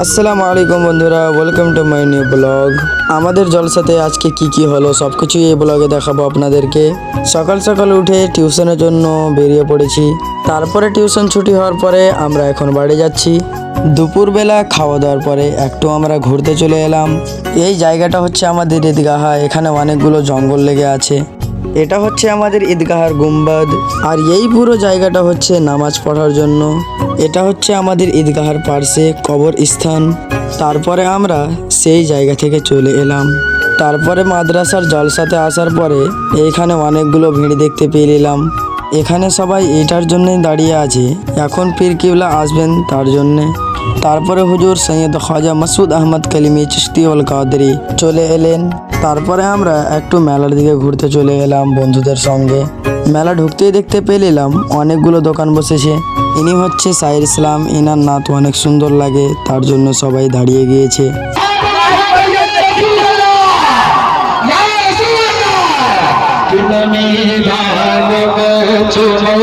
আসসালামু আলাইকুম বন্ধুরা, welcome to my new blog. আমাদের জলসাতে আজকে কি হলো সব কিছুই এই ব্লগে দেখাবো আপনাদেরকে। সকাল সকাল উঠে টিউশনের জন্য বেরিয়ে পড়েছি। তারপরে টিউশন ছুটি হওয়ার পরে আমরা এখন বাড়ি যাচ্ছি। দুপুরবেলা খাওয়া দাওয়ার পরে একটু আমরা ঘুরতে চলে এলাম। এই জায়গাটা হচ্ছে আমাদের ঈদগাহা। এখানে অনেকগুলো জঙ্গল লেগে আছে। এটা হচ্ছে আমাদের ঈদগাহার গুম্বাদ। আর এই পুরো জায়গাটা হচ্ছে নামাজ পড়ার জন্য। এটা হচ্ছে আমাদের ঈদগাহার পার্শ্বে কবর স্থান। তারপরে আমরা সেই জায়গা থেকে চলে এলাম। তারপরে মাদ্রাসার জলসাতে আসার পরে এইখানে অনেকগুলো ভিড় দেখতে পেয়ে নিলাম। এখানে সবাই এটার জন্যই দাঁড়িয়ে আছে, এখন পীর কিবলা আসবেন তার জন্যে। তারপরে হুজুর সৈয়দ খ্বাজা মাসুদ আহমদ কালিমি চিশতি ওয়াল কাদরি চলে এলেন। তারপরে আমরা একটু মেলার দিকে ঘুরতে চলে এলাম বন্ধুদের সঙ্গে। মেলা ঢুকতেই দেখতে পেলাম অনেকগুলো দোকান বসেছে। ইনি হচ্ছে সাইর ইসলাম। ইনার নাত অনেক সুন্দর লাগে, তার জন্য সবাই দাঁড়িয়ে গিয়েছে। চুনো